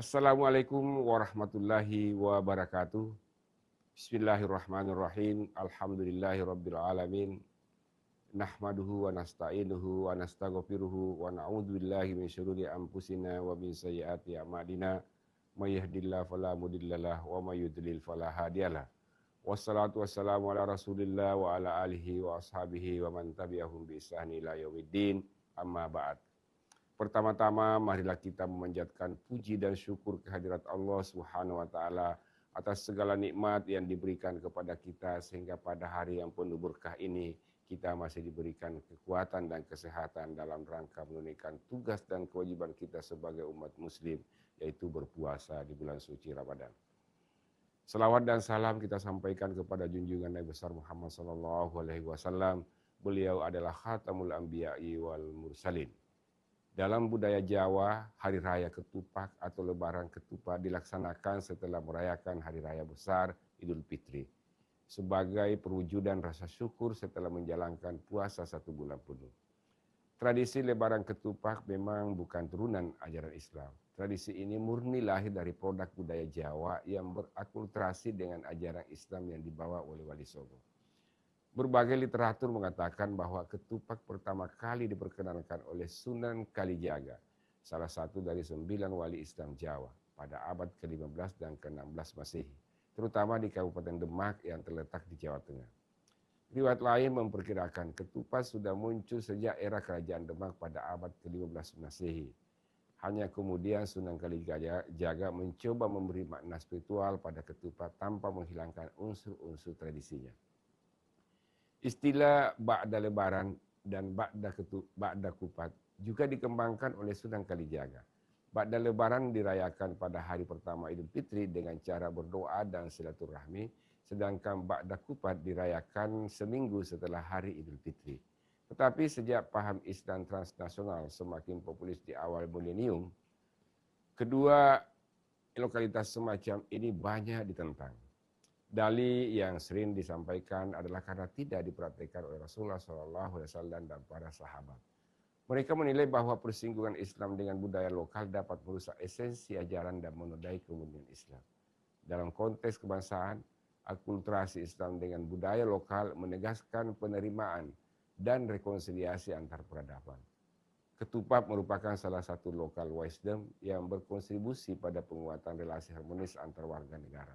Assalamualaikum warahmatullahi wabarakatuh. Bismillahirrahmanirrahim. Alhamdulillahirabbil alamin. Nahmaduhu wa nasta'inuhu wa nastaghfiruhu wa na'udzubillahi min syururi anfusina wa min sayyiati a'malina. May yahdihillahu fala mudhillalah wa may yudlil fala hadiyalah. Wassalatu wassalamu ala Rasulillah wa ala alihi wa ashabihi wa man tabi'ahum bi ihsan ila yaumiddin. Amma ba'd. Pertama-tama marilah kita memanjatkan puji dan syukur kehadirat Allah Subhanahu wa taala atas segala nikmat yang diberikan kepada kita sehingga pada hari yang penuh berkah ini kita masih diberikan kekuatan dan kesehatan dalam rangka menunaikan tugas dan kewajiban kita sebagai umat muslim, yaitu berpuasa di bulan suci Ramadan. Selawat dan salam kita sampaikan kepada junjungan Nabi besar Muhammad SAW. Beliau adalah khatamul anbiya'i wal mursalin. Dalam budaya Jawa, Hari Raya Ketupat atau Lebaran Ketupat dilaksanakan setelah merayakan Hari Raya Besar Idul Fitri sebagai perwujudan rasa syukur setelah menjalankan puasa 1 bulan penuh. Tradisi Lebaran Ketupat memang bukan turunan ajaran Islam. Tradisi ini murni lahir dari produk budaya Jawa yang berakulturasi dengan ajaran Islam yang dibawa oleh Wali Songo. Berbagai literatur mengatakan bahwa ketupat pertama kali diperkenalkan oleh Sunan Kalijaga, salah satu dari 9 wali Islam Jawa pada abad ke-15 dan ke-16 Masehi, terutama di Kabupaten Demak yang terletak di Jawa Tengah. Riwayat lain memperkirakan ketupat sudah muncul sejak era Kerajaan Demak pada abad ke-15 Masehi. Hanya kemudian Sunan Kalijaga mencoba memberi makna spiritual pada ketupat tanpa menghilangkan unsur-unsur tradisinya. Istilah ba'da lebaran dan ba'da kupat juga dikembangkan oleh Sunan Kalijaga. Ba'da lebaran dirayakan pada hari pertama Idul Fitri dengan cara berdoa dan silaturahmi, sedangkan ba'da kupat dirayakan seminggu setelah hari Idul Fitri. Tetapi sejak paham Islam transnasional semakin populer di awal milenium, kedua lokalitas semacam ini banyak ditentang. Dalih yang sering disampaikan adalah karena tidak diperhatikan oleh Rasulullah SAW dan para sahabat. Mereka menilai bahwa persinggungan Islam dengan budaya lokal dapat merusak esensi ajaran dan menodai kemuliaan Islam. Dalam konteks kebangsaan, akulturasi Islam dengan budaya lokal menegaskan penerimaan dan rekonsiliasi antar peradaban. Ketupat merupakan salah satu local wisdom yang berkontribusi pada penguatan relasi harmonis antar warga negara.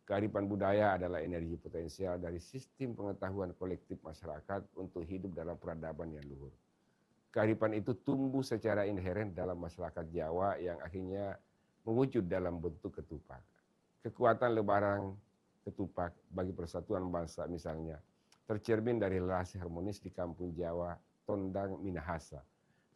Kearifan budaya adalah energi potensial dari sistem pengetahuan kolektif masyarakat untuk hidup dalam peradaban yang luhur. Kearifan itu tumbuh secara inheren dalam masyarakat Jawa yang akhirnya mewujud dalam bentuk ketupat. Kekuatan lebaran ketupat bagi persatuan bangsa misalnya tercermin dari relasi harmonis di kampung Jawa Tondang Minahasa.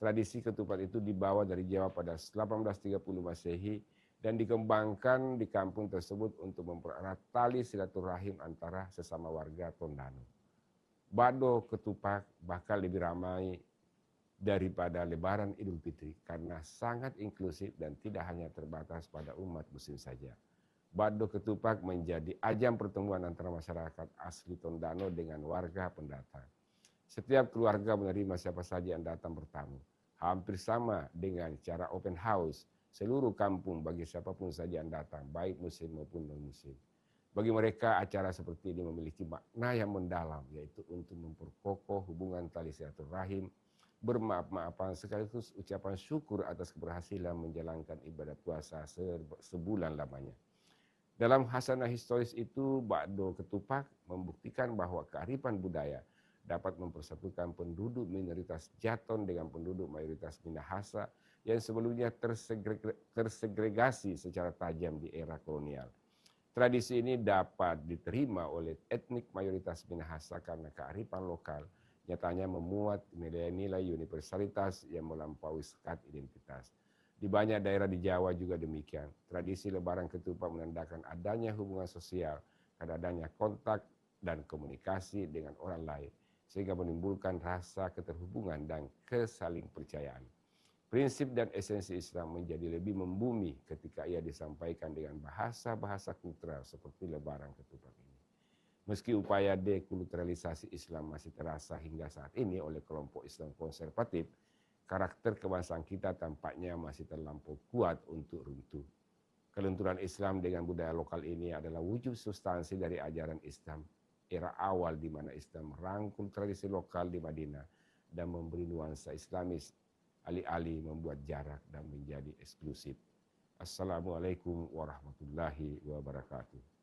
Tradisi ketupat itu dibawa dari Jawa pada 1830 Masehi dan dikembangkan di kampung tersebut untuk mempererat tali silaturahim antara sesama warga Tondano. Bado ketupat bahkan lebih ramai daripada Lebaran Idul Fitri karena sangat inklusif dan tidak hanya terbatas pada umat muslim saja. Bado ketupat menjadi ajang pertemuan antara masyarakat asli Tondano dengan warga pendatang. Setiap keluarga menerima siapa saja yang datang bertamu. Hampir sama dengan cara open house, seluruh kampung bagi siapapun saja yang datang, baik muslim maupun non-muslim. Bagi mereka acara seperti ini memiliki makna yang mendalam, yaitu untuk memperkokoh hubungan tali silaturahim, bermaaf-maafan sekaligus ucapan syukur atas keberhasilan menjalankan ibadah puasa sebulan lamanya. Dalam hasanah historis itu, Ba'do Ketupat membuktikan bahwa kearifan budaya dapat mempersatukan penduduk minoritas Jaton dengan penduduk mayoritas Minahasa yang sebelumnya tersegregasi secara tajam di era kolonial. Tradisi ini dapat diterima oleh etnik mayoritas Minahasa karena kearifan lokal nyatanya memuat nilai-nilai universalitas yang melampaui sekat identitas. Di banyak daerah di Jawa juga demikian. Tradisi lebaran ketupat menandakan adanya hubungan sosial, adanya kontak dan komunikasi dengan orang lain, sehingga menimbulkan rasa keterhubungan dan kesaling percayaan. Prinsip dan esensi Islam menjadi lebih membumi ketika ia disampaikan dengan bahasa-bahasa kultural seperti lebaran ketupat ini. Meski upaya dekulturalisasi Islam masih terasa hingga saat ini oleh kelompok Islam konservatif, karakter kebangsaan kita tampaknya masih terlampau kuat untuk runtuh. Kelenturan Islam dengan budaya lokal ini adalah wujud substansi dari ajaran Islam, era awal di mana Islam merangkum tradisi lokal di Madinah dan memberi nuansa Islamis, alih-alih membuat jarak dan menjadi eksklusif. Assalamualaikum warahmatullahi wabarakatuh.